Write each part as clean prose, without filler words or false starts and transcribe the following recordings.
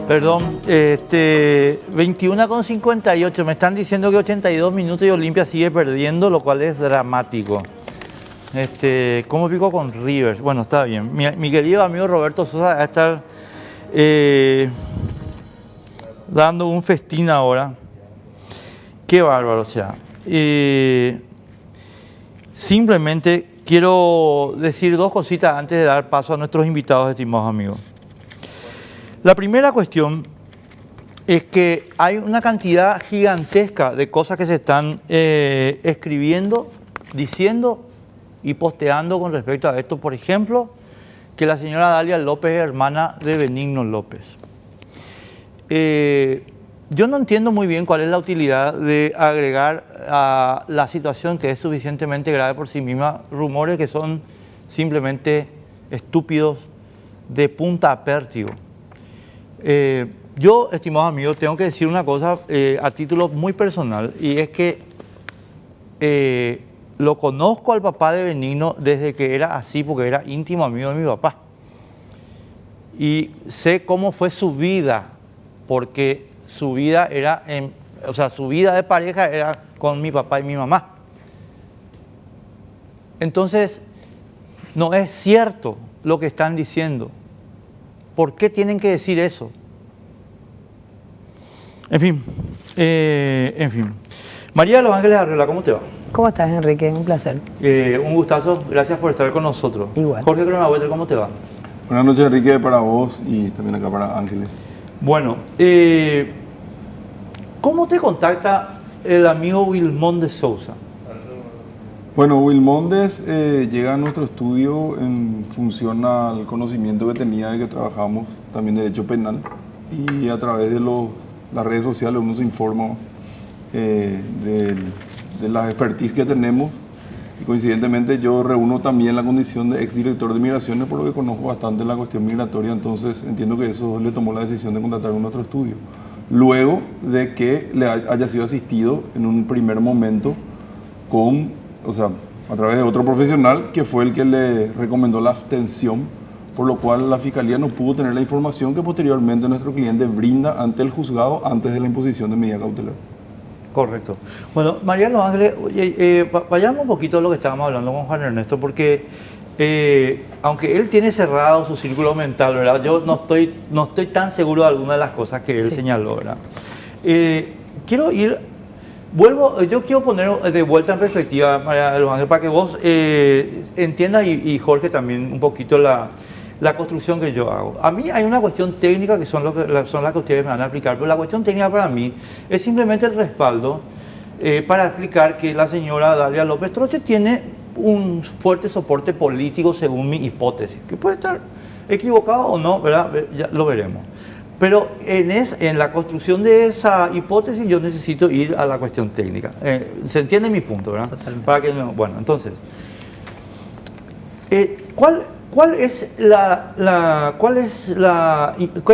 Perdón, 21,58. Me están diciendo que 82 minutos y Olimpia sigue perdiendo, lo cual es dramático. ¿Cómo pico con Rivers? Bueno, está bien. Mi querido amigo Roberto Sosa va a estar dando un festín ahora. Qué bárbaro, o sea. Simplemente quiero decir dos cositas antes de dar paso a nuestros invitados, estimados amigos. La primera cuestión es que hay una cantidad gigantesca de cosas que se están escribiendo, diciendo y posteando con respecto a esto. Por ejemplo, que la señora Dalia López es hermana de Benigno López. Yo no entiendo muy bien cuál es la utilidad de agregar a la situación, que es suficientemente grave por sí misma, rumores que son simplemente estúpidos de punta a pértigo. Yo, estimados amigos, tengo que decir una cosa a título muy personal, y es que lo conozco al papá de Benigno desde que era así, porque era íntimo amigo de mi papá. Y sé cómo fue su vida, porque su vida era, su vida de pareja era con mi papá y mi mamá. Entonces, no es cierto lo que están diciendo. ¿Por qué tienen que decir eso? En fin. María de los Ángeles Arreola, ¿cómo te va? ¿Cómo estás, Enrique? Un placer. Un gustazo, gracias por estar con nosotros. Igual. Jorge Cronabueter, ¿cómo te va? Buenas noches, Enrique, para vos y también acá para Ángeles. Bueno, ¿cómo te contacta el amigo Wilmón de Sousa? Bueno, Wilmondes llega a nuestro estudio en función al conocimiento que tenía de que trabajamos también Derecho Penal, y a través de las redes sociales uno se informa de las expertise que tenemos, y coincidentemente yo reúno también la condición de exdirector de Migraciones, por lo que conozco bastante la cuestión migratoria. Entonces entiendo que eso le tomó la decisión de contratar en nuestro estudio, luego de que le haya sido asistido en un primer momento a través de otro profesional que fue el que le recomendó la abstención, por lo cual la Fiscalía no pudo tener la información que posteriormente nuestro cliente brinda ante el juzgado antes de la imposición de medida cautelar. Correcto. Bueno, María de los Ángeles, vayamos un poquito a lo que estábamos hablando con Juan Ernesto, porque aunque él tiene cerrado su círculo mental, ¿verdad? Yo no estoy tan seguro de algunas de las cosas que él señaló, ¿verdad? Yo quiero poner de vuelta en perspectiva, María de los Ángeles, para que vos entiendas y Jorge también un poquito la construcción que yo hago. A mí hay una cuestión técnica que son las que ustedes me van a aplicar, pero la cuestión técnica para mí es simplemente el respaldo para explicar que la señora Dalia López Troche tiene un fuerte soporte político según mi hipótesis, que puede estar equivocado o no, ¿verdad? Ya lo veremos. Pero en la construcción de esa hipótesis yo necesito ir a la cuestión técnica. ¿Se entiende mi punto, verdad? Totalmente. Bueno, entonces, ¿qué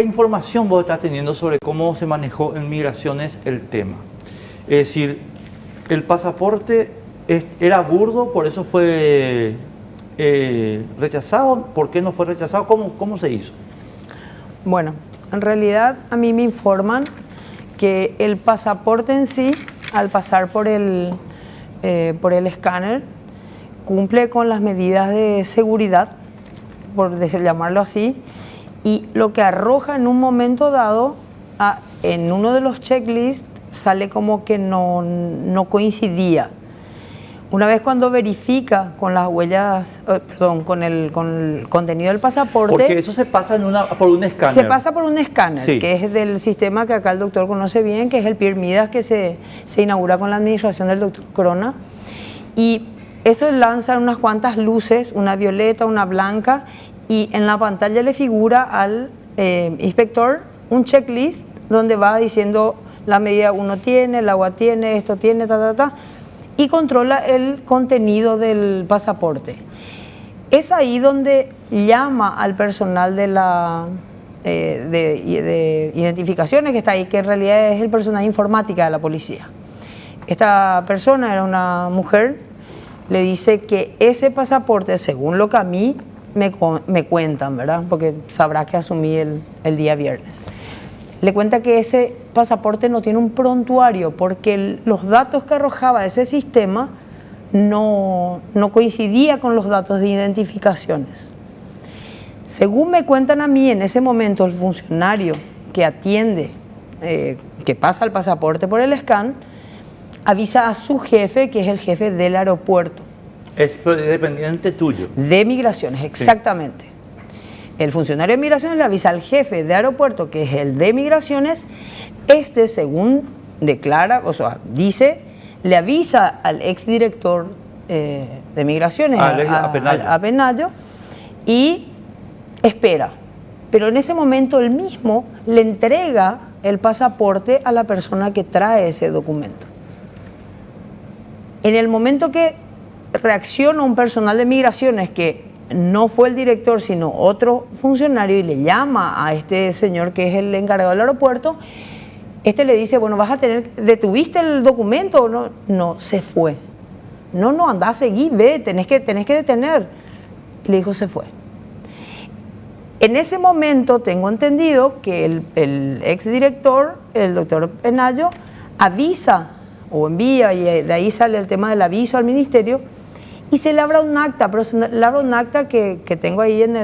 información vos estás teniendo sobre cómo se manejó en Migraciones el tema? Es decir, el pasaporte era burdo, por eso fue rechazado. ¿Por qué no fue rechazado? ¿Cómo se hizo? Bueno, en realidad a mí me informan que el pasaporte en sí, al pasar por el escáner, cumple con las medidas de seguridad, por llamarlo así, y lo que arroja en un momento dado, en uno de los checklists, sale como que no coincidía. Una vez cuando verifica con las huellas, con el contenido del pasaporte... Porque eso se pasa por un escáner. Se pasa por un escáner, sí, que es del sistema que acá el doctor conoce bien, que es el PIR Midas, que se inaugura con la administración del doctor Corona. Y eso lanza unas cuantas luces, una violeta, una blanca, y en la pantalla le figura al inspector un checklist donde va diciendo la medida 1 tiene, el agua tiene, esto tiene, y controla el contenido del pasaporte. Es ahí donde llama al personal de la de identificaciones que está ahí, que en realidad es el personal informática de la policía. Esta persona era una mujer, le dice que ese pasaporte, según lo que a mí me cuentan, ¿verdad? Porque sabrá que asumí el día viernes. Le cuenta que ese pasaporte no tiene un prontuario porque los datos que arrojaba ese sistema no coincidía con los datos de identificaciones. Según me cuentan a mí, en ese momento el funcionario que atiende, que pasa el pasaporte por el scan, avisa a su jefe, que es el jefe del aeropuerto. Es dependiente tuyo. De migraciones, exactamente. Sí. El funcionario de migraciones le avisa al jefe de aeropuerto, que es el de migraciones. Según declara, o sea, dice, le avisa al exdirector de migraciones, a Penayo, y espera. Pero en ese momento él mismo le entrega el pasaporte a la persona que trae ese documento. En el momento que reacciona un personal de migraciones, que no fue el director sino otro funcionario, y le llama a este señor que es el encargado del aeropuerto, le dice, bueno, ¿detuviste el documento o no? No, se fue. No, anda a seguir, ve, tenés que detener. Le dijo, se fue. En ese momento tengo entendido que el exdirector, el doctor Penayo, avisa o envía, y de ahí sale el tema del aviso al ministerio, y se labra un acta, pero se labra un acta que tengo ahí en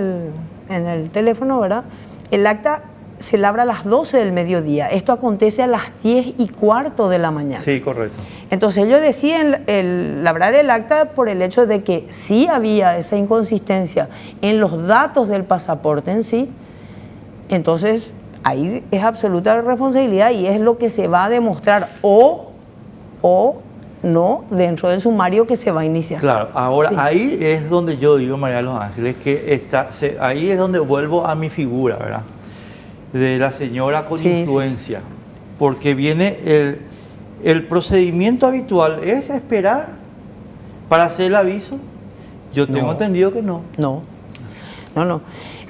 el teléfono, ¿verdad? El acta se labra a las 12 del mediodía. Esto acontece a las 10:15 de la mañana. Sí, correcto. Entonces ellos deciden labrar el acta por el hecho de que sí había esa inconsistencia en los datos del pasaporte en sí. Entonces ahí es absoluta responsabilidad y es lo que se va a demostrar o no dentro del sumario que se va a iniciar. Claro, ahora sí. Ahí es donde yo digo, María de los Ángeles, que ahí es donde vuelvo a mi figura, ¿verdad? De la señora con influencia. Sí. Porque viene el procedimiento habitual es esperar para hacer el aviso. Yo tengo entendido que no. No,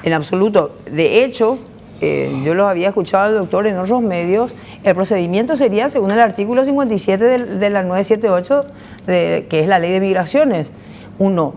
en absoluto. De hecho, yo los había escuchado al doctor en otros medios. El procedimiento sería según el artículo 57 de la 978, que es la ley de migraciones. Uno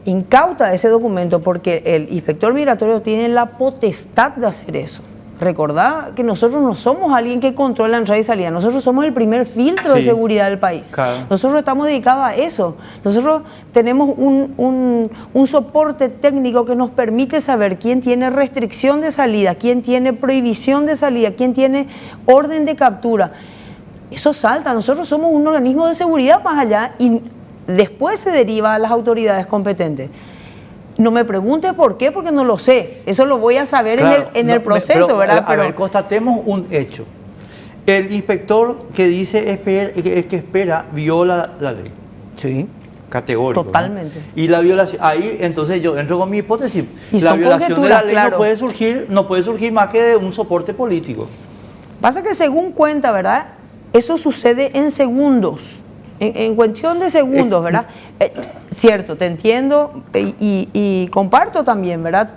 incauta ese documento porque el inspector migratorio tiene la potestad de hacer eso. Recordá que nosotros no somos alguien que controla entrada y salida, nosotros somos el primer filtro de seguridad del país. Claro. Nosotros estamos dedicados a eso. Nosotros tenemos un soporte técnico que nos permite saber quién tiene restricción de salida, quién tiene prohibición de salida, quién tiene orden de captura. Eso salta. Nosotros somos un organismo de seguridad más allá y después se deriva a las autoridades competentes. No me pregunte por qué, porque no lo sé. Eso lo voy a saber claro, en el proceso, ¿verdad? A ver, constatemos un hecho. El inspector que dice que espera viola la ley. Sí. Categórico. Totalmente. ¿No? Y la violación, ahí entonces yo entro con mi hipótesis. La violación de la ley claro. no puede surgir más que de un soporte político. Pasa que según cuenta, ¿verdad? Eso sucede en segundos. En cuestión de segundos, ¿verdad? Cierto, te entiendo y comparto también, ¿verdad?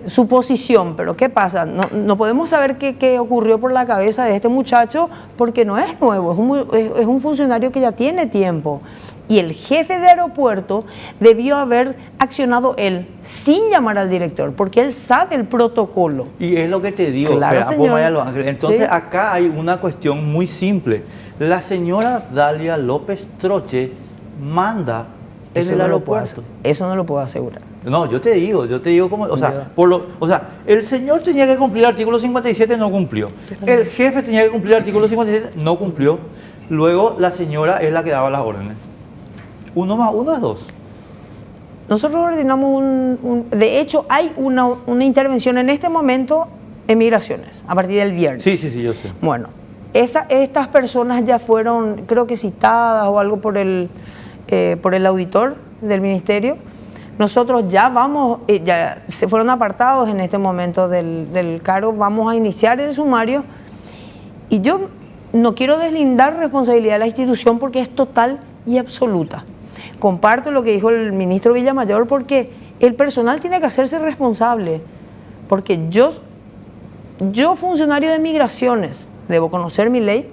Su posición, pero ¿qué pasa? No podemos saber qué ocurrió por la cabeza de este muchacho porque no es nuevo, es un funcionario que ya tiene tiempo. Y el jefe de aeropuerto debió haber accionado él sin llamar al director, porque él sabe el protocolo. Y es lo que te digo, claro, señor. Entonces ¿sí? Acá hay una cuestión muy simple. La señora Dalia López Troche manda en el aeropuerto. Eso no lo puedo asegurar. No, yo te digo como, o sea, el señor tenía que cumplir el artículo 57, no cumplió. El jefe tenía que cumplir el artículo 57, no cumplió. Luego la señora es la que daba las órdenes. 1 más 1 es 2. Nosotros ordenamos de hecho, hay una intervención en este momento en migraciones, a partir del viernes. Sí, yo sé. Bueno, estas personas ya fueron, creo que citadas o algo por el auditor del ministerio. Nosotros ya se fueron apartados en este momento del cargo, vamos a iniciar el sumario y yo no quiero deslindar responsabilidad de la institución porque es total y absoluta. Comparto lo que dijo el ministro Villamayor porque el personal tiene que hacerse responsable. porque yo funcionario de migraciones, debo conocer mi ley,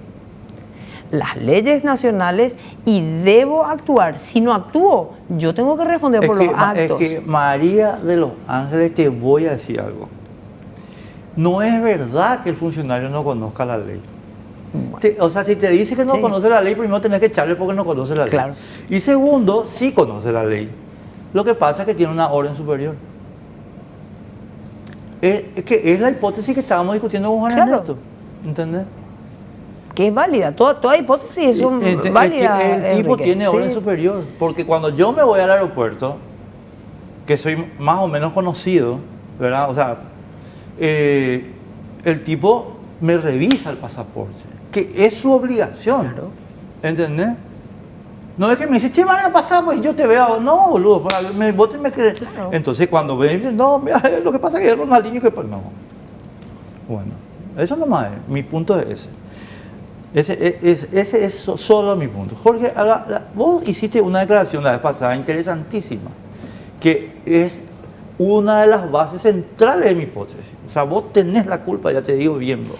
las leyes nacionales y debo actuar. Si no actúo, yo tengo que responder por los actos. Es que María de los Ángeles, te voy a decir algo. No es verdad que el funcionario no conozca la ley. Bueno. O sea, si te dice que no Sí. conoce la ley, primero tenés que echarle porque no conoce la ley. Claro. Y segundo, sí conoce la ley. Lo que pasa es que tiene una orden superior. Es que es la hipótesis que estábamos discutiendo con Juan Claro. Ernesto. ¿Entendés? Que es válida, toda hipótesis son válidas. El tipo Enrique. tiene orden Sí. superior. Porque cuando yo me voy al aeropuerto, que soy más o menos conocido, ¿verdad? O sea, el tipo me revisa el pasaporte, que es su obligación. Claro. ¿Entendés? No es que me dice, che, van a pasar, pues yo te veo. No, boludo, vos te me crees. Claro. Entonces cuando me dicen, no, mira, lo que pasa es que es Ronaldinho, que pues no. Bueno, eso nomás es. Mi punto es ese. Ese es solo mi punto. Jorge, vos hiciste una declaración la vez pasada interesantísima, que es una de las bases centrales de mi hipótesis. O sea, vos tenés la culpa, ya te digo bien, vos.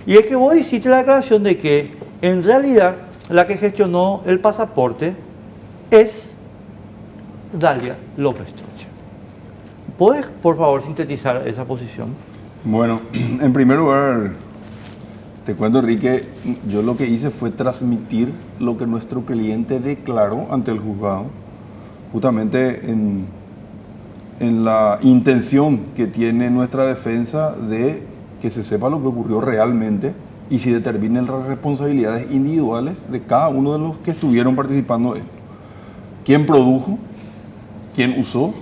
Y es que vos hiciste la declaración de que en realidad la que gestionó el pasaporte es Dalia López Troche. ¿Puedes, por favor, sintetizar esa posición? Bueno, en primer lugar, te cuento, Enrique, yo lo que hice fue transmitir lo que nuestro cliente declaró ante el juzgado, justamente en la intención que tiene nuestra defensa de que se sepa lo que ocurrió realmente y si determinen las responsabilidades individuales de cada uno de los que estuvieron participando de esto. ¿Quién produjo? ¿Quién usó?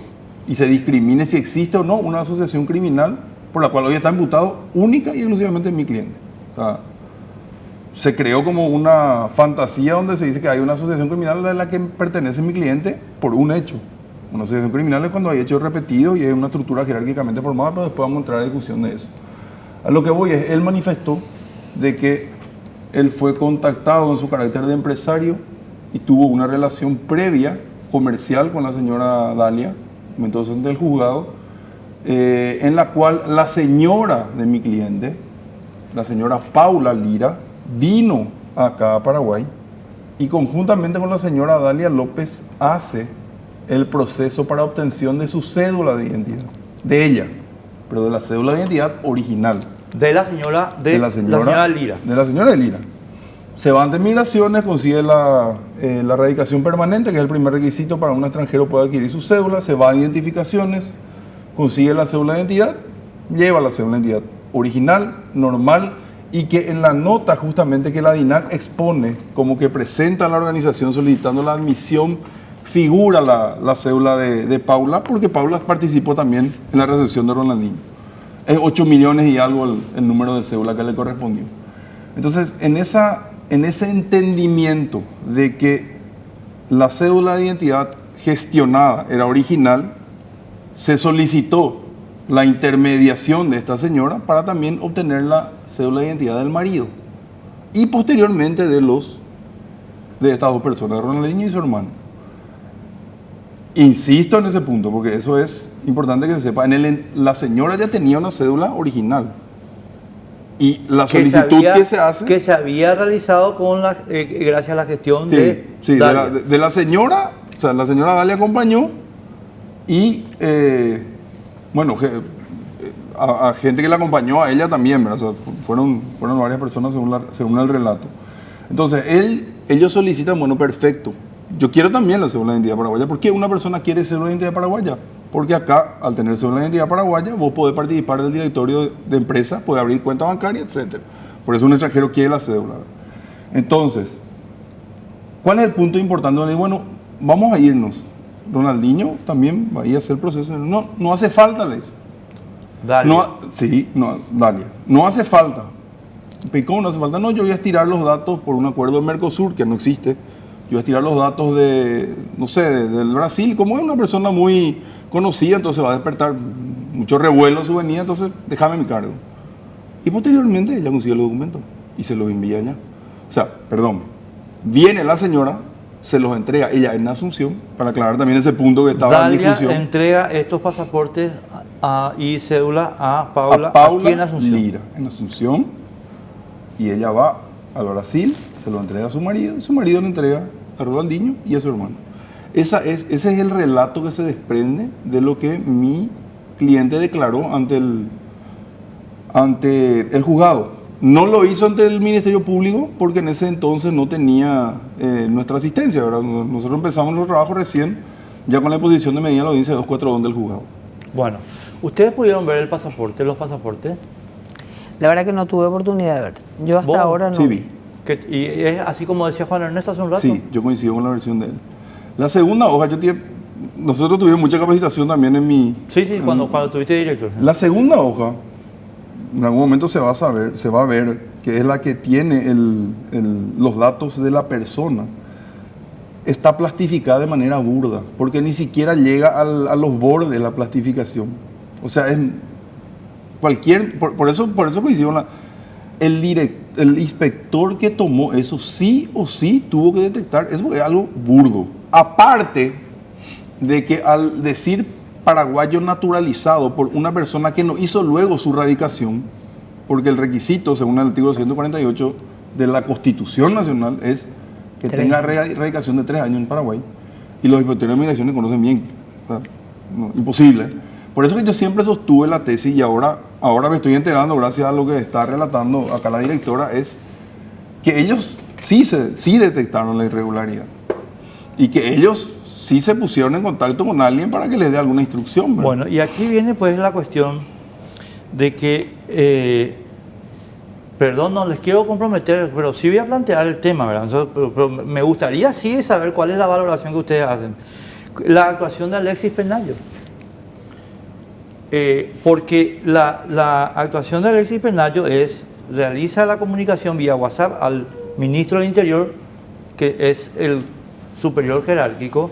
Y se discrimine si existe o no una asociación criminal por la cual hoy está imputado única y exclusivamente mi cliente. O sea, se creó como una fantasía donde se dice que hay una asociación criminal a la que pertenece mi cliente por un hecho. Una asociación criminal es cuando hay hechos repetidos y hay una estructura jerárquicamente formada, pero después vamos a entrar a discusión de eso. A lo que voy es, él manifestó de que él fue contactado en su carácter de empresario y tuvo una relación previa comercial con la señora Dalia, entonces del juzgado, en la cual la señora de mi cliente, la señora Paula Lira, vino acá a Paraguay y conjuntamente con la señora Dalia López hace el proceso para obtención de su cédula de identidad, de ella, pero de la cédula de identidad original. De la señora Lira. De la señora Lira. Se va ante migraciones, consigue la radicación permanente, que es el primer requisito para un extranjero poder adquirir su cédula, se va a identificaciones, consigue la cédula de identidad, lleva la cédula de identidad original, normal, y que en la nota justamente que la DINAC expone como que presenta a la organización solicitando la admisión, figura la cédula de Paula, porque Paula participó también en la recepción de Ronaldinho. Es 8 millones y algo el número de cédula que le correspondió. Entonces, en ese entendimiento de que la cédula de identidad gestionada era original, se solicitó la intermediación de esta señora para también obtener la cédula de identidad del marido y posteriormente de estas dos personas, Ronaldinho y su hermano. Insisto en ese punto porque eso es importante que se sepa. La señora ya tenía una cédula original y la solicitud que se hace... Que se había realizado gracias a la gestión de Dalia. De la señora, o sea, la señora Dalia acompañó y, bueno, a gente que la acompañó a ella también, ¿verdad? O sea, fueron varias personas según el relato. Entonces, ellos solicitan, bueno, perfecto. Yo quiero también la cédula de identidad paraguaya. ¿Por qué una persona quiere cédula de identidad paraguaya? Porque acá, al tener cédula de identidad paraguaya, vos podés participar del directorio de empresa, podés abrir cuenta bancaria, etc. Por eso un extranjero quiere la cédula. Entonces, ¿cuál es el punto importante? Bueno, vamos a irnos. Ronaldinho también va a ir a hacer el proceso. No hace falta, le dice. Dalia. Dalia. No hace falta. ¿Y cómo no hace falta? No, yo voy a estirar los datos por un acuerdo de Mercosur, que no existe. Yo voy a estirar los datos del Brasil. Como es una persona muy conocida, entonces va a despertar mucho revuelo su venida, entonces déjame mi cargo. Y posteriormente ella consigue los documentos y se los envía allá. O sea, viene la señora, se los entrega ella en Asunción, para aclarar también ese punto que estaba en discusión. Dalia entrega estos pasaportes Y cédula a Paula, a Paula aquí en Asunción. Lira, en Asunción, y ella va al Brasil, se lo entrega a su marido le entrega a Rolandinho y a su hermano. Ese es el relato que se desprende de lo que mi cliente declaró ante el juzgado. No lo hizo ante el Ministerio Público porque en ese entonces no tenía nuestra asistencia, ¿verdad? Nosotros empezamos nuestro trabajo recién, ya con la imposición de medida en la audiencia 242 del juzgado. Bueno, ¿ustedes pudieron ver los pasaportes? La verdad que no tuve oportunidad de ver. Yo hasta ¿Vos? ahora no. Sí, vi. Y es así como decía Juan Ernesto hace un rato. Sí, yo coincido con la versión de él. La segunda hoja, nosotros tuvimos mucha capacitación también en mi... Sí, cuando tuviste director. La segunda hoja, en algún momento se va a ver que es la que tiene los datos de la persona. Está plastificada de manera burda, porque ni siquiera llega a los bordes de la plastificación. O sea, es por eso coincido el inspector que tomó eso sí o sí tuvo que detectar, eso es algo burdo. Aparte de que al decir paraguayo naturalizado por una persona que no hizo luego su radicación, porque el requisito, según el artículo 148 de la Constitución Nacional, es que tenga radicación de 3 años en Paraguay, y los inspectores de migración le conocen bien. O sea, imposible. Por eso que yo siempre sostuve la tesis, y ahora me estoy enterando, gracias a lo que está relatando acá la directora, es que ellos sí detectaron la irregularidad. Y que ellos sí se pusieron en contacto con alguien para que les dé alguna instrucción, ¿verdad? Bueno, y aquí viene pues la cuestión de que, perdón, no les quiero comprometer, pero sí voy a plantear el tema, ¿verdad? Pero me gustaría sí saber cuál es la valoración que ustedes hacen. La actuación de Alexis Penayo. Porque la actuación de Alexis Penayo realiza la comunicación vía WhatsApp al ministro del Interior, que es el superior jerárquico,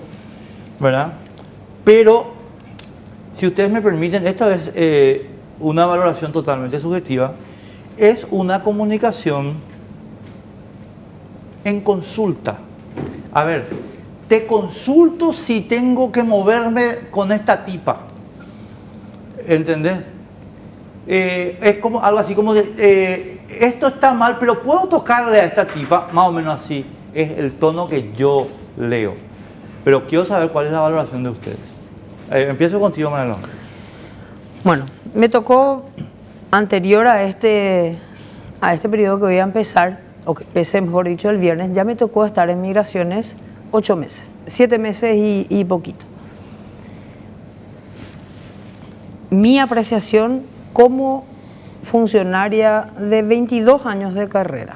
¿verdad? Pero, si ustedes me permiten, esto es una valoración totalmente subjetiva, es una comunicación en consulta. A ver, te consulto si tengo que moverme con esta tipa. ¿Entendés? Es como algo así como esto está mal, pero puedo tocarle a esta tipa, más o menos así es el tono que yo leo. Pero quiero saber cuál es la valoración de ustedes. Empiezo contigo, Manuel. Bueno, me tocó anterior a este periodo que voy a empezar, o que empecé mejor dicho el viernes, ya me tocó estar en migraciones 8 meses, 7 meses y poquito. Mi apreciación como funcionaria de 22 años de carrera.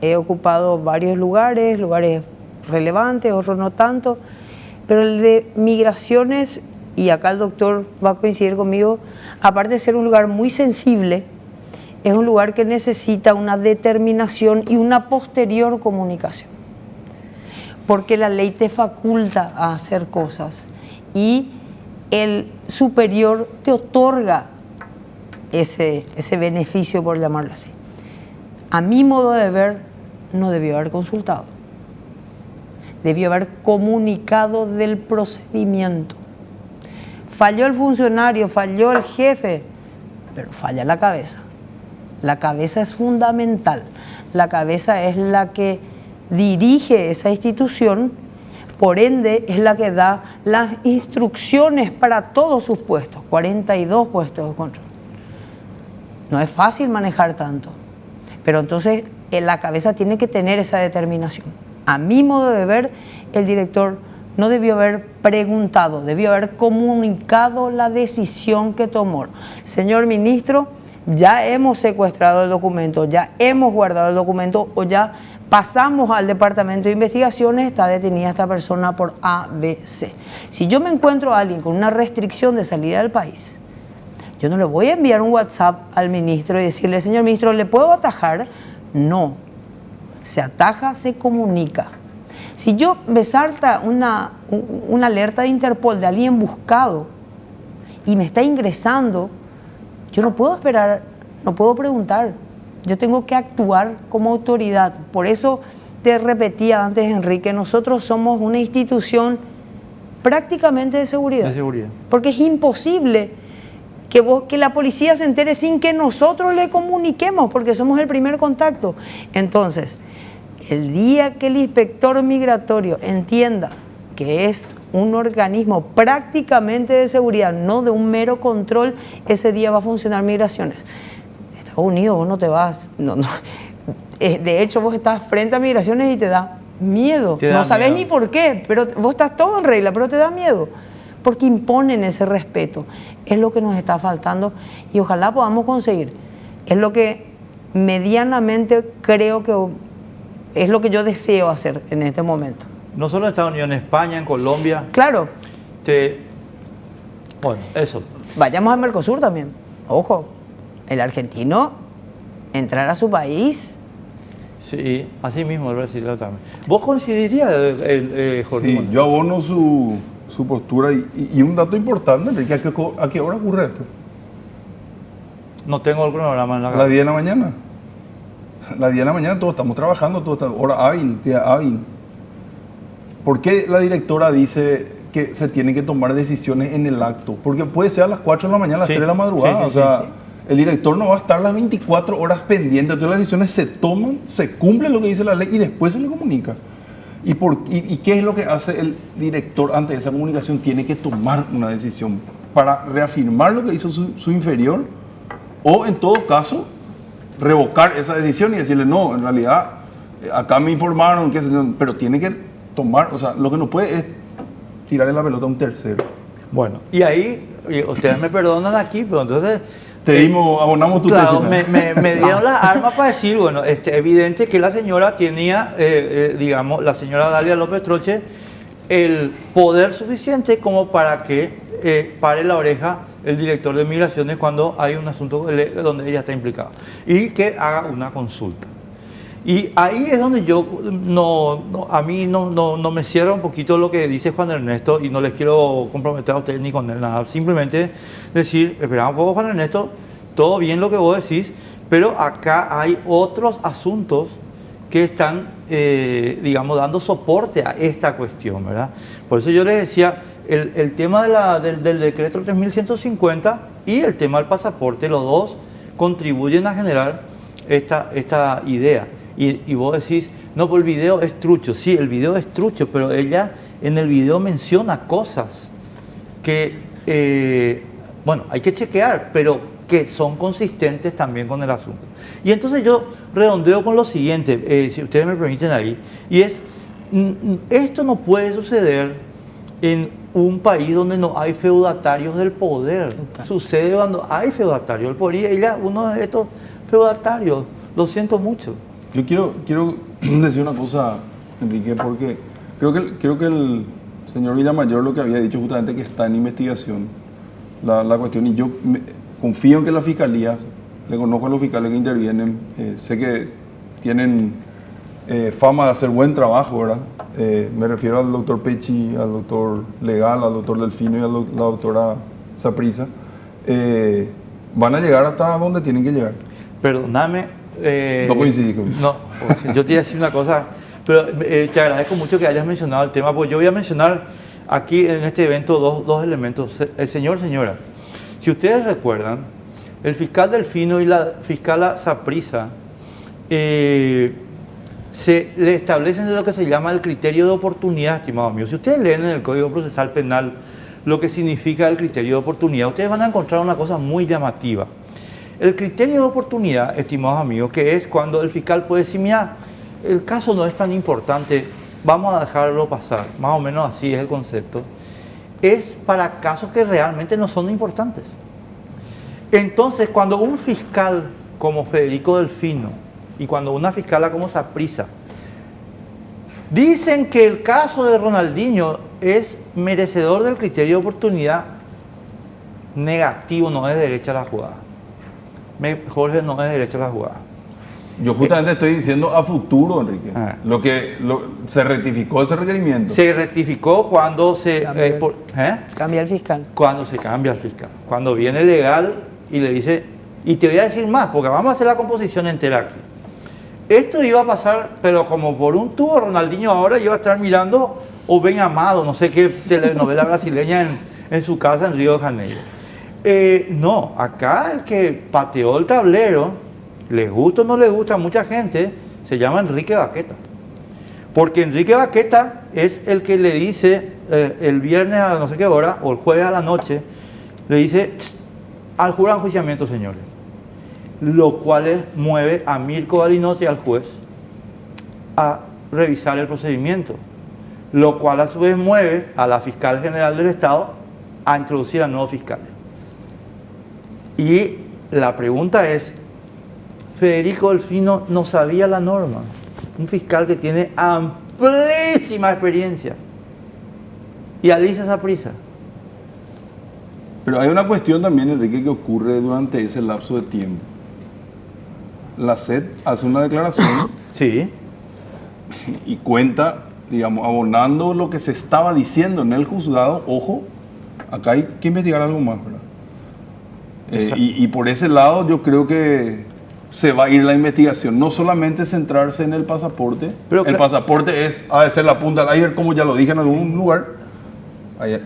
He ocupado varios lugares relevantes, otros no tanto, pero el de migraciones, y acá el doctor va a coincidir conmigo, aparte de ser un lugar muy sensible, es un lugar que necesita una determinación y una posterior comunicación. Porque la ley te faculta a hacer cosas y el superior te otorga ese beneficio, por llamarlo así. A mi modo de ver, no debió haber consultado. Debió haber comunicado del procedimiento. Falló el funcionario, falló el jefe, pero falla la cabeza. La cabeza es fundamental. La cabeza es la que dirige esa institución, por ende es la que da las instrucciones para todos sus puestos, 42 puestos de control. No es fácil manejar tanto, pero entonces la cabeza tiene que tener esa determinación. A mi modo de ver, el director no debió haber preguntado, debió haber comunicado la decisión que tomó. Señor ministro, ya hemos secuestrado el documento, ya hemos guardado el documento o ya pasamos al departamento de investigaciones, está detenida esta persona por ABC. Si yo me encuentro a alguien con una restricción de salida del país, yo no le voy a enviar un WhatsApp al ministro y decirle, señor ministro, ¿le puedo atajar? No. Se ataja, se comunica. Si yo me salta una alerta de Interpol de alguien buscado y me está ingresando, yo no puedo esperar, no puedo preguntar. Yo tengo que actuar como autoridad. Por eso te repetía antes, Enrique, nosotros somos una institución prácticamente de seguridad. De seguridad. Porque es imposible que la policía se entere sin que nosotros le comuniquemos, porque somos el primer contacto. Entonces, el día que el inspector migratorio entienda que es un organismo prácticamente de seguridad, no de un mero control, ese día va a funcionar migraciones. Estados Unidos, vos no te vas, de hecho vos estás frente a migraciones y te da miedo, no sabes ni por qué, pero vos estás todo en regla, pero te da miedo, porque imponen ese respeto. Es lo que nos está faltando y ojalá podamos conseguir. Es lo que medianamente creo que es lo que yo deseo hacer en este momento. No solo en Estados Unidos, en España, en Colombia. Claro. Bueno, eso. Vayamos al Mercosur también. Ojo, el argentino entrar a su país. Sí, así mismo el brasileño también. ¿Vos coincidirías, Jorge? Sí, yo abono su postura y un dato importante, Enrique, ¿a qué hora ocurre esto? No tengo el cronograma en la A cabeza. las 10 de la mañana. A las 10 de la mañana todos estamos trabajando, toda esta hora hábil, día hábil. ¿Por qué la directora dice que se tienen que tomar decisiones en el acto? Porque puede ser a las 4 de la mañana, a las 3 de la madrugada. O sea, el director no va a estar las 24 horas pendiente. Entonces las decisiones se toman, se cumple lo que dice la ley y después se le comunica. ¿Y qué es lo que hace el director ante esa comunicación? Tiene que tomar una decisión para reafirmar lo que hizo su inferior o, en todo caso, revocar esa decisión y decirle, no, en realidad, acá me informaron, pero tiene que tomar, o sea, lo que no puede es tirarle la pelota a un tercero. Bueno, y ahí, ustedes me perdonan aquí, pero entonces... abonamos tu claro, tesis. me dieron las armas para decir, bueno, evidente que la señora tenía, digamos, la señora Dalia López Troche, el poder suficiente como para que pare la oreja el director de migraciones cuando hay un asunto donde ella está implicada y que haga una consulta. Y ahí es donde yo a mí no me cierra un poquito lo que dice Juan Ernesto y no les quiero comprometer a ustedes ni con él nada. Simplemente decir, esperamos un poco, Juan Ernesto, todo bien lo que vos decís, pero acá hay otros asuntos que están, digamos, dando soporte a esta cuestión, ¿verdad? Por eso yo les decía, el tema del decreto 3150 y el tema del pasaporte, los dos contribuyen a generar esta idea. Y vos decís, no, pues el video es trucho. Sí, el video es trucho, pero ella en el video menciona cosas que, bueno, hay que chequear, pero que son consistentes también con el asunto. Y entonces yo redondeo con lo siguiente, si ustedes me permiten ahí, y es, esto no puede suceder en un país donde no hay feudatarios del poder. Sucede cuando hay feudatarios del poder y ella, uno de estos feudatarios, lo siento mucho. Yo quiero decir una cosa, Enrique, porque creo que el señor Villamayor lo que había dicho justamente que está en investigación la cuestión, y yo confío en que la Fiscalía, le conozco a los fiscales que intervienen, sé que tienen fama de hacer buen trabajo, ¿verdad? Me refiero al doctor Pechi, al doctor Legal, al doctor Delfino y a la doctora Saprissa. Van a llegar hasta donde tienen que llegar. Perdóname. No coincidí conmigo. No, yo te iba a decir una cosa, pero te agradezco mucho que hayas mencionado el tema, porque yo voy a mencionar aquí en este evento dos elementos. El señora, si ustedes recuerdan, el fiscal Delfino y la fiscala Saprissa se le establecen lo que se llama el criterio de oportunidad, estimados amigos. Si ustedes leen en el Código Procesal Penal lo que significa el criterio de oportunidad, ustedes van a encontrar una cosa muy llamativa. El criterio de oportunidad, estimados amigos, que es cuando el fiscal puede decir, mira, el caso no es tan importante, vamos a dejarlo pasar, más o menos así es el concepto, es para casos que realmente no son importantes. Entonces, cuando un fiscal como Federico Delfino y cuando una fiscala como Saprissa dicen que el caso de Ronaldinho es merecedor del criterio de oportunidad negativo, no es derecha la jugada. Jorge, no es derecha la jugada. Yo justamente estoy diciendo a futuro, Enrique. Se rectificó ese requerimiento. Se rectificó cuando se... Cambia el fiscal. Cuando se cambia el fiscal. Cuando viene legal y le dice... Y te voy a decir más, porque vamos a hacer la composición entera aquí. Esto iba a pasar, pero como por un tubo, Ronaldinho ahora iba a estar mirando O Ben Amado, no sé qué telenovela brasileña en su casa en Río de Janeiro. No, acá el que pateó el tablero, les gusta o no les gusta a mucha gente, se llama Enrique Baqueta. Porque Enrique Baqueta es el que le dice el viernes a no sé qué hora, o el jueves a la noche, le dice al jurado de enjuiciamiento, señores. Lo cual mueve a Mirko Balinós y al juez a revisar el procedimiento. Lo cual a su vez mueve a la fiscal general del Estado a introducir a nuevos fiscales. Y la pregunta es, Federico Delfino no sabía la norma, un fiscal que tiene amplísima experiencia, y Alicia Saprissa. Pero hay una cuestión también, Enrique, que ocurre durante ese lapso de tiempo. La SED hace una declaración Sí, y cuenta, digamos, abonando lo que se estaba diciendo en el juzgado. Ojo, acá hay que investigar algo más, ¿verdad? Y por ese lado yo creo que se va a ir la investigación, no solamente centrarse en el pasaporte. Pero el pasaporte ha de ser la punta del iceberg, como ya lo dije en algún lugar.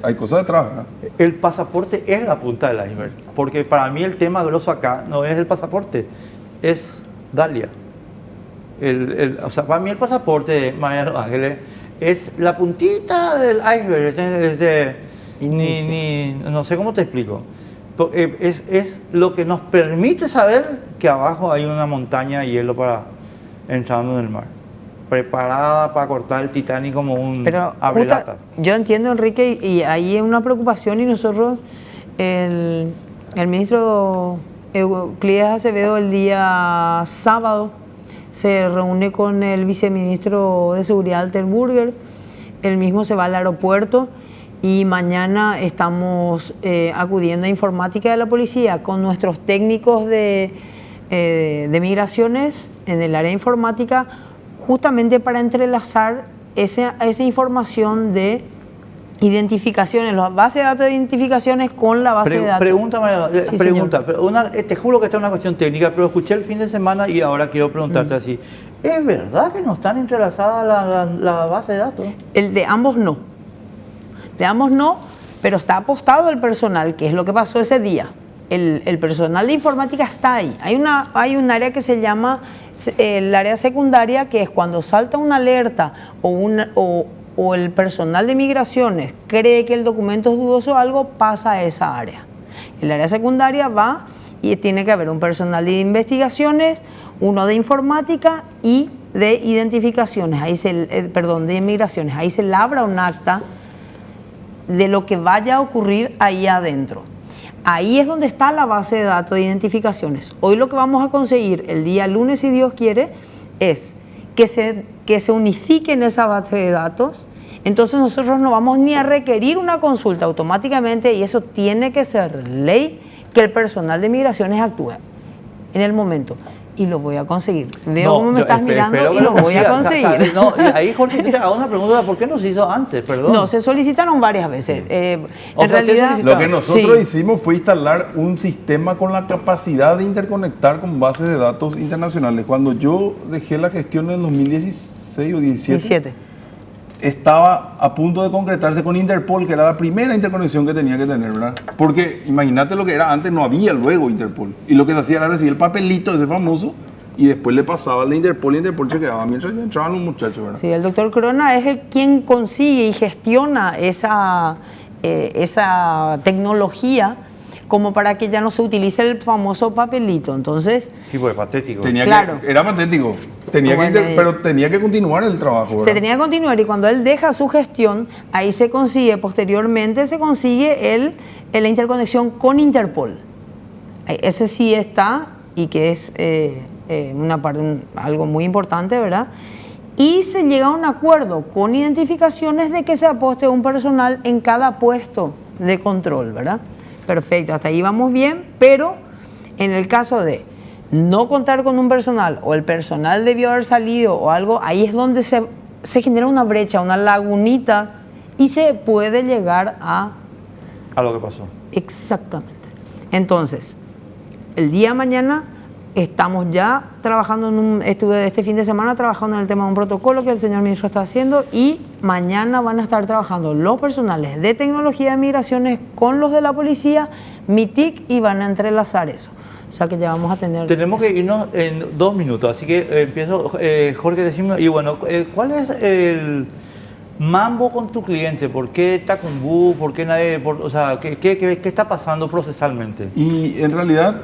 Hay cosas detrás, ¿verdad? el pasaporte es la punta del iceberg, porque para mí el tema grosso acá no es el pasaporte, es Dalia. O sea, para mí el pasaporte de María de los Ángeles es la puntita del iceberg, no sé cómo te explico. Es lo que nos permite saber que abajo hay una montaña de hielo para entrando en el mar, preparada para cortar el Titanic como un abrelata. Yo entiendo, Enrique, y ahí es una preocupación, y nosotros, el ministro Euclides Acevedo el día sábado se reúne con el viceministro de Seguridad Altenburger, él mismo se va al aeropuerto, y mañana estamos acudiendo a informática de la policía con nuestros técnicos de migraciones en el área informática, justamente para entrelazar esa información de identificaciones, la base de datos de identificaciones con la base de datos. Pregunta, te juro que esta es una cuestión técnica, pero escuché el fin de semana y ahora quiero preguntarte así. ¿Es verdad que no están entrelazadas la base de datos? El de ambos no. De ambos no, pero está apostado el personal, que es lo que pasó ese día. El personal de informática está ahí. Hay un área que se llama el área secundaria, que es cuando salta una alerta o el personal de migraciones cree que el documento es dudoso o algo, pasa a esa área. El área secundaria va y tiene que haber un personal de investigaciones, uno de informática y de identificaciones, de inmigraciones. Ahí se labra un acta de lo que vaya a ocurrir ahí adentro. Ahí es donde está la base de datos de identificaciones. Hoy lo que vamos a conseguir el día lunes, si Dios quiere, es que se unifiquen esa base de datos. Entonces nosotros no vamos ni a requerir una consulta automáticamente, y eso tiene que ser ley, que el personal de migraciones actúe en el momento. Y lo voy a conseguir. Veo cómo me estás mirando y lo voy a conseguir. Ahí, Jorge, yo te hago una pregunta, ¿por qué no se hizo antes? Perdón. No, se solicitaron varias veces. En realidad, lo que nosotros hicimos fue instalar un sistema con la capacidad de interconectar con bases de datos internacionales. Cuando yo dejé la gestión en 2016 o 2017, estaba a punto de concretarse con Interpol, que era la primera interconexión que tenía que tener, ¿verdad? Porque imagínate lo que era antes, no había luego Interpol. Y lo que se hacía era recibir el papelito ese famoso y después le pasaba al de Interpol y Interpol se quedaba mientras ya entraban los muchachos, ¿verdad? Sí, el doctor Corona es quien consigue y gestiona esa tecnología como para que ya no se utilice el famoso papelito. Entonces... Sí, pues patético. Era patético. Pero tenía que continuar el trabajo, ¿verdad? Se tenía que continuar, y cuando él deja su gestión, ahí posteriormente se consigue la interconexión con Interpol. Ese sí está, y que es algo muy importante, ¿verdad? Y se llega a un acuerdo con identificaciones de que se aposte un personal en cada puesto de control, ¿verdad? Perfecto, hasta ahí vamos bien, pero en el caso de no contar con un personal, o el personal debió haber salido o algo, ahí es donde se genera una brecha, una lagunita, y se puede llegar a lo que pasó. Exactamente. Entonces, el día de mañana estamos ya trabajando estuve este fin de semana trabajando en el tema de un protocolo que el señor ministro está haciendo, y mañana van a estar trabajando los personales de tecnología de migraciones con los de la policía mi TIC y van a entrelazar eso. O sea que ya vamos a tener... Tenemos eso. que irnos en 2 minutos, así que empiezo, Jorge, decime, y bueno, ¿cuál es el mambo con tu cliente? ¿Por qué Tacumbú? ¿Por qué nadie? O sea, ¿qué está pasando procesalmente? Y en realidad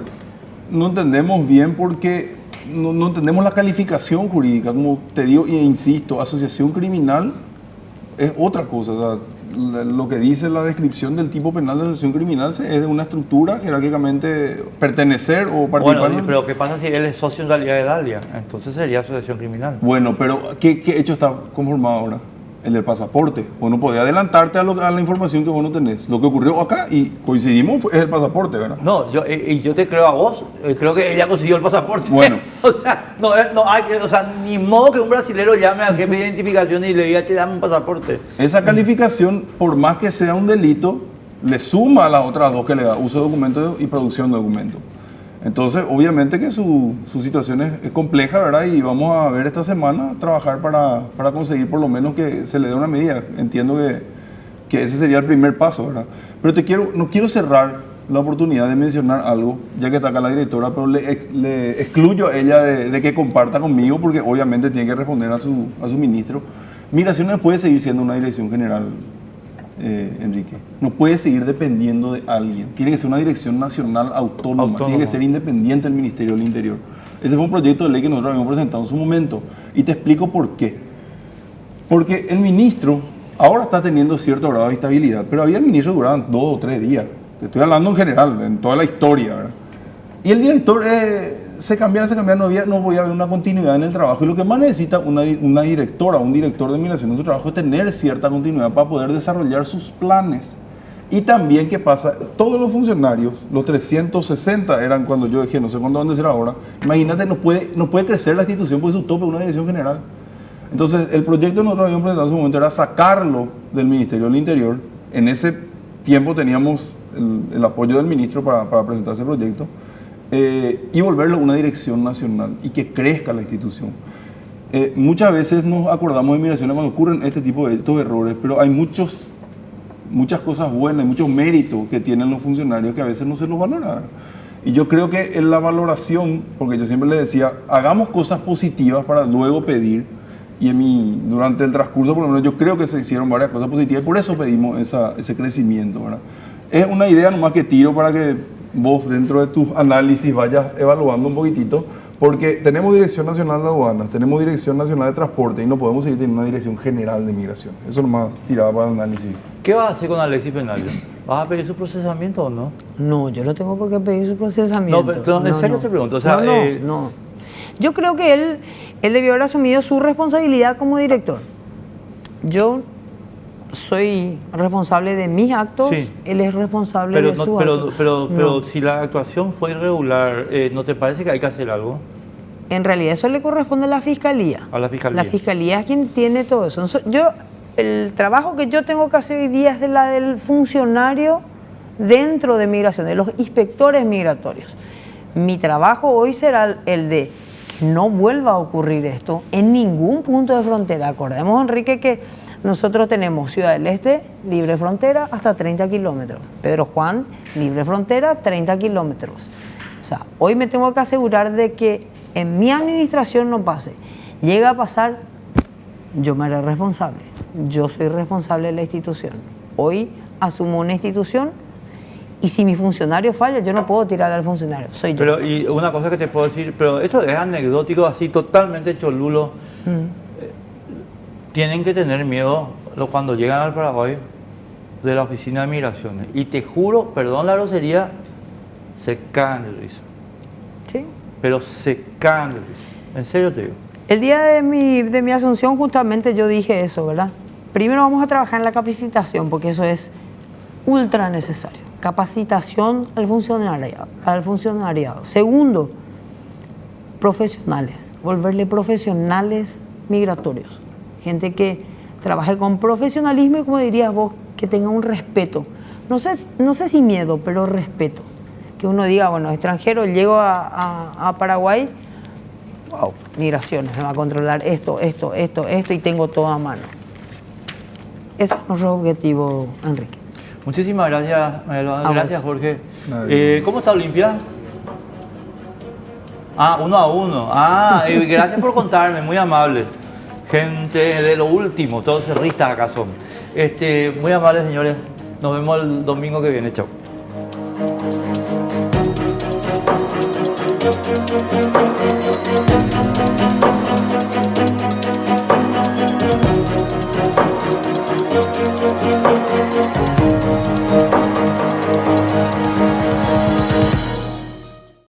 no entendemos bien porque no entendemos la calificación jurídica. Como te digo e insisto, asociación criminal es otra cosa. O sea, lo que dice la descripción del tipo penal de asociación criminal es de una estructura jerárquicamente pertenecer o participar. Bueno, pero ¿qué pasa si él es socio en realidad de Dalia? Entonces sería asociación criminal. Bueno, pero ¿qué hecho está conformado ahora? El del pasaporte. Vos no podés adelantarte a la información que vos no tenés. Lo que ocurrió acá, y coincidimos, es el pasaporte, ¿verdad? No, yo te creo a vos, creo que ella consiguió el pasaporte. Bueno. O sea, no hay, o sea, ni modo que un brasilero llame al jefe de identificación y le diga, che, dame un pasaporte. Esa calificación, por más que sea un delito, le suma a las otras dos que le da uso de documento y producción de documento. Entonces, obviamente que su situación es compleja, ¿verdad? Y vamos a ver esta semana trabajar para conseguir por lo menos que se le dé una medida. Entiendo que ese sería el primer paso, ¿verdad? Pero no quiero cerrar la oportunidad de mencionar algo, ya que está acá la directora, pero le excluyo a ella de que comparta conmigo, porque obviamente tiene que responder a su ministro. Migración no puede seguir siendo una dirección general, Enrique. No puede seguir dependiendo de alguien. Tiene que ser una dirección nacional autónoma. Tiene que ser independiente del Ministerio del Interior. Ese fue un proyecto de ley que nosotros habíamos presentado en su momento. Y te explico por qué. Porque el ministro ahora está teniendo cierto grado de estabilidad, pero había ministros que duraban 2 o 3 días. Te estoy hablando en general, en toda la historia, ¿verdad? Y el director se cambiaba, no podía haber una continuidad en el trabajo. Y lo que más necesita una directora, un director de migración en su trabajo es tener cierta continuidad para poder desarrollar sus planes. Y también, ¿qué pasa? Todos los funcionarios, los 360 eran cuando yo dije, no sé cuándo van a ser ahora, imagínate, no puede crecer la institución porque su tope es una dirección general. Entonces, el proyecto que nosotros habíamos presentado en su momento era sacarlo del Ministerio del Interior. En ese tiempo teníamos el apoyo del ministro para presentar ese proyecto. Y volverlo una dirección nacional y que crezca la institución. Muchas veces nos acordamos de migraciones cuando ocurren este tipo de estos errores, pero hay muchas cosas buenas, muchos méritos que tienen los funcionarios que a veces no se los valoran. Y yo creo que en la valoración, porque yo siempre les decía, hagamos cosas positivas para luego pedir, y durante el transcurso por lo menos yo creo que se hicieron varias cosas positivas y por eso pedimos ese crecimiento, ¿verdad? Es una idea nomás que tiro para que vos dentro de tus análisis vayas evaluando un poquitito, porque tenemos Dirección Nacional de Aduanas, tenemos Dirección Nacional de Transporte y no podemos seguir teniendo una Dirección General de Migración. Eso nomás tirada para el análisis. ¿Qué vas a hacer con Alexis Penayo? ¿Vas a pedir su procesamiento o no? No, yo no tengo por qué pedir su procesamiento. No, pero en serio te pregunto. O sea, no. Yo creo que él debió haber asumido su responsabilidad como director. Yo soy responsable de mis actos, sí. Él es responsable de sus actos. Pero si la actuación fue irregular, ¿no te parece que hay que hacer algo? En realidad eso le corresponde a la Fiscalía. A la Fiscalía. La Fiscalía es quien tiene todo eso. El trabajo que yo tengo que hacer hoy día es del funcionario dentro de migración, de los inspectores migratorios. Mi trabajo hoy será el de que no vuelva a ocurrir esto en ningún punto de frontera. Acordemos, Enrique, que nosotros tenemos Ciudad del Este, libre frontera, hasta 30 kilómetros. Pedro Juan, libre frontera, 30 kilómetros. O sea, hoy me tengo que asegurar de que en mi administración no pase. Llega a pasar, yo me haré responsable. Yo soy responsable de la institución. Hoy asumo una institución y si mi funcionario falla, yo no puedo tirar al funcionario, soy yo. Pero, y una cosa que te puedo decir, pero esto es anecdótico, así totalmente cholulo. Tienen que tener miedo cuando llegan al Paraguay de la oficina de migraciones. Y te juro, perdón la grosería, se cagan de risa. ¿Sí? Pero se cagan de risa. En serio te digo. El día de mi asunción justamente yo dije eso, ¿verdad? Primero vamos a trabajar en la capacitación, porque eso es ultra necesario. Capacitación al funcionariado. Segundo, profesionales. Volverle profesionales migratorios. Gente que trabaje con profesionalismo y, como dirías vos, que tenga un respeto. No sé si miedo, pero respeto. Que uno diga, bueno, extranjero, llego a Paraguay, wow, migraciones, me va a controlar esto, y tengo todo a mano. Ese es nuestro objetivo, Enrique. Muchísimas gracias, María Elba. Gracias, Jorge. Nadie. ¿Cómo está Olimpia? 1-1. Gracias por contarme, muy amable. Gente de lo último, todos cerristas acá son. Muy amables, señores. Nos vemos el domingo que viene. Chao.